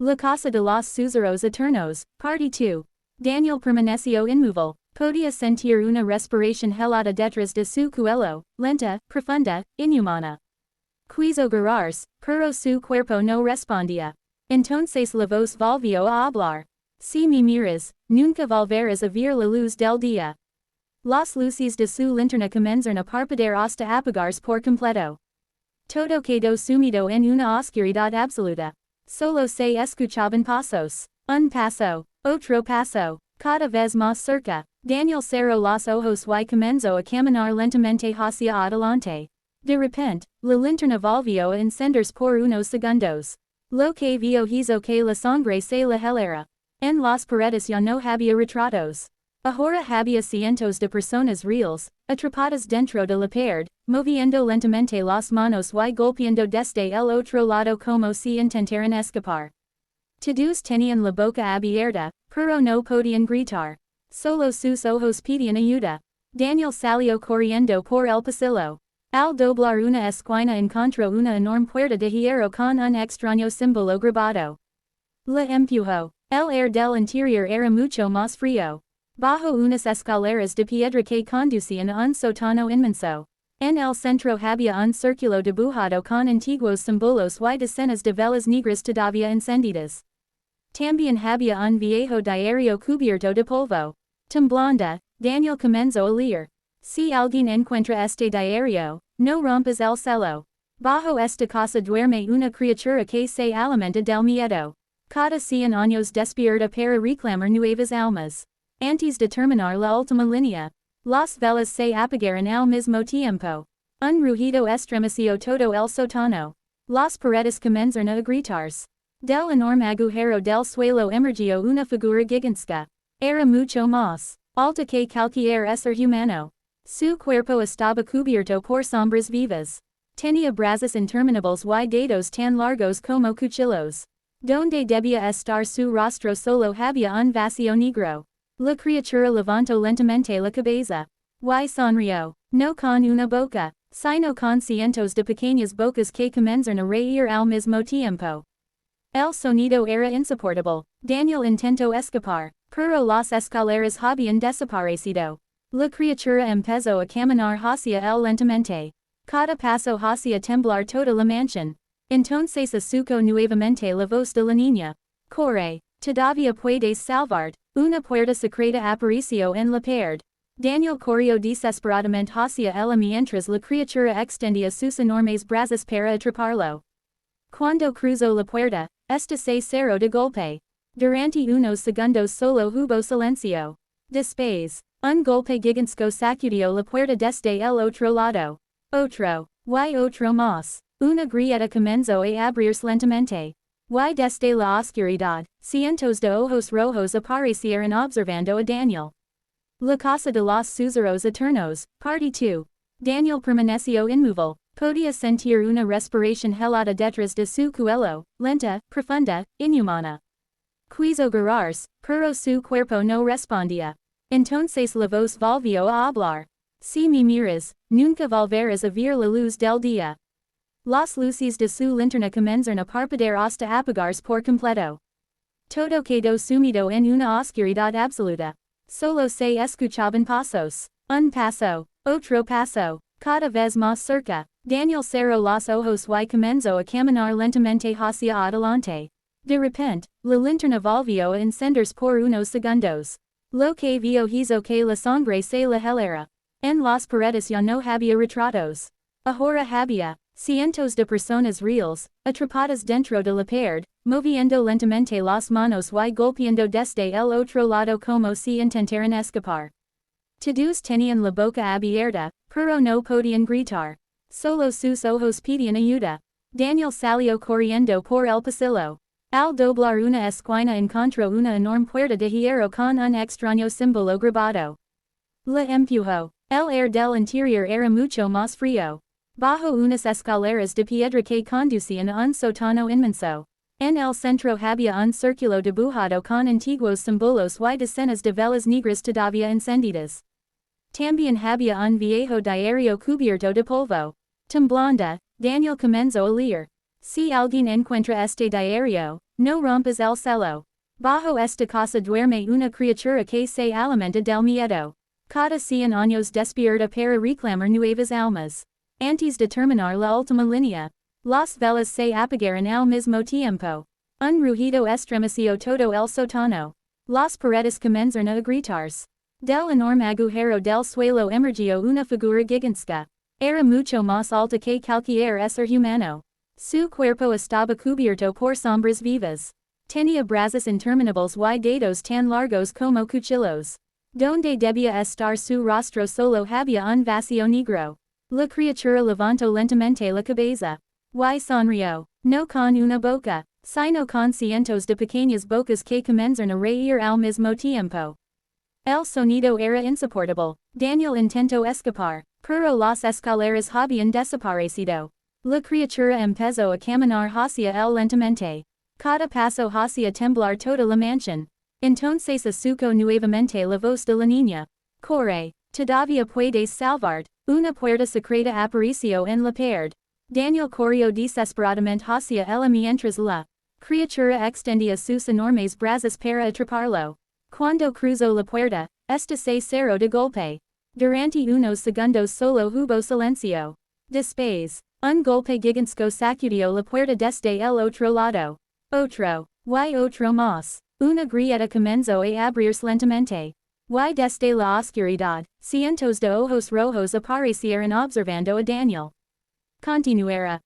La Casa de los Susurros Eternos, Parte 2. Daniel permaneció inmóvil, podía sentir una respiración helada detrás de su cuello, lenta, profunda, inhumana. Quiso gritarse, pero su cuerpo no respondía. Entonces la voz volvió a hablar. Si me miras, nunca volverás a ver la luz del día. Las luces de su linterna comenzaron a parpadear hasta apagarse por completo. Todo quedó sumido en una oscuridad absoluta. Solo se escuchaban pasos. Un paso, otro paso, cada vez más cerca. Daniel cerró los ojos y comenzó a caminar lentamente hacia adelante. De repente, la linterna volvió a encenderse por unos segundos. Lo que vio hizo que la sangre se le helara. En las paredes ya no había retratos. Ahora había cientos de personas reales, atrapadas dentro de la pared, moviendo lentamente las manos y golpeando desde el otro lado como si intentaran escapar. Todos tenían la boca abierta, pero no podían gritar. Solo sus ojos pedían ayuda. Daniel salió corriendo por el pasillo. Al doblar una esquina encontró una enorme puerta de hierro con un extraño símbolo grabado. La empujó. El aire del interior era mucho más frío. Bajo unas escaleras de piedra que conducían a un sótano inmenso. En el centro había un círculo dibujado con antiguos símbolos y decenas de velas negras todavía encendidas. También había un viejo diario cubierto de polvo. Temblando, Daniel comenzó a leer. Si alguien encuentra este diario, no rompas el celo. Bajo esta casa duerme una criatura que se alimenta del miedo. Cada 100 años despierta para reclamar nuevas almas. Antes de terminar la última línea, las velas se apagaron al mismo tiempo. Un rugido estremeció todo el sótano. Las paredes comenzaron a gritarse. Del enorme agujero del suelo emergió una figura gigantesca. Era mucho más alta que cualquier ser humano. Su cuerpo estaba cubierto por sombras vivas. Tenía brazos interminables y dedos tan largos como cuchillos. Donde debía estar su rostro solo había un vacío negro. La criatura levantó lentamente la cabeza. Y sonrió. No con una boca, sino con cientos de pequeñas bocas que comenzaron a reír al mismo tiempo. El sonido era insoportable. Daniel intentó escapar, pero las escaleras habían desaparecido. La criatura empezó a caminar hacia él lentamente. Cada paso hacía temblar toda la mansión. Entonces escuchó nuevamente la voz de la niña. Corre, todavía puedes salvarte. Una puerta secreta apareció en la pared. Daniel corrió desesperadamente hacia ella mientras la criatura extendía sus enormes brazos para atraparlo. Cuando cruzó la puerta, esta se cerró de golpe. Durante unos segundos solo hubo silencio. Después, un golpe gigantesco sacudió la puerta desde el otro lado. Otro, y otro más. Una grieta comenzó a abrirse lentamente. Y desde la oscuridad, cientos de ojos rojos aparecieron observando a Daniel. La Casa de los Susurros Eternos, Parte 2. Daniel permaneció inmóvil, podía sentir una respiración helada detrás de su cuello, lenta, profunda, inhumana. Quiso gritarse, pero su cuerpo no respondía. Entonces la voz volvió a hablar. Si me miras, nunca volverás a ver la luz del día. Las luces de su linterna comenzaron a parpadear hasta apagarse por completo. Todo quedó sumido en una oscuridad absoluta. Solo se escuchaban pasos. Un paso, otro paso, cada vez más cerca. Daniel cerró los ojos y comenzó a caminar lentamente hacia adelante. De repente, la linterna volvió a encenderse por unos segundos. Lo que vio hizo que la sangre se le helara. En las paredes ya no había retratos. Ahora había cientos de personas reales, atrapadas dentro de la pared, moviendo lentamente las manos y golpeando desde el otro lado como si intentaran escapar. Todos tenían la boca abierta, pero no podían gritar. Solo sus ojos pedían ayuda. Daniel salió corriendo por el pasillo. Al doblar una esquina encontró una enorme puerta de hierro con un extraño símbolo grabado. La empujó. El aire del interior era mucho más frío. Bajo unas escaleras de piedra que conducían a un sótano inmenso. En el centro había un círculo dibujado con antiguos símbolos y decenas de velas negras todavía encendidas. También había un viejo diario cubierto de polvo. Temblando, Daniel comenzó a leer. Si alguien encuentra este diario, no rompas el celo. Bajo esta casa duerme una criatura que se alimenta del miedo. Cada 100 años despierta para reclamar nuevas almas. Antes de terminar la última línea, las velas se apagaron al mismo tiempo. Un rugido estremeció todo el sótano. Las paredes comenzaron a gritarse. Del enorme agujero del suelo emergió una figura gigantesca. Era mucho más alta que cualquier ser humano. Su cuerpo estaba cubierto por sombras vivas. Tenía brazos interminables y dedos tan largos como cuchillos. Donde debía estar su rostro solo había un vacío negro. La criatura levantó lentamente la cabeza. Y sonrió. No con una boca, sino con cientos de pequeñas bocas que comenzaron a reír al mismo tiempo. El sonido era insoportable. Daniel intentó escapar, pero las escaleras habían desaparecido. La criatura empezó a caminar hacia él lentamente. Cada paso hacía temblar toda la mansión. Entonces escuchó nuevamente la voz de la niña. Corre, todavía puedes salvarte. Una puerta secreta apareció en la pared. Daniel corrió desesperadamente hacia ella mientras la criatura extendía sus enormes brazos para atraparlo. Cuando cruzó la puerta, esta se cerró de golpe. Durante unos segundos solo hubo silencio. Después, un golpe gigantesco sacudió la puerta desde el otro lado. Otro, y otro más. Una grieta comenzó a abrirse lentamente. Y desde la oscuridad, cientos de ojos rojos aparecieron observando a Daniel. Continuará.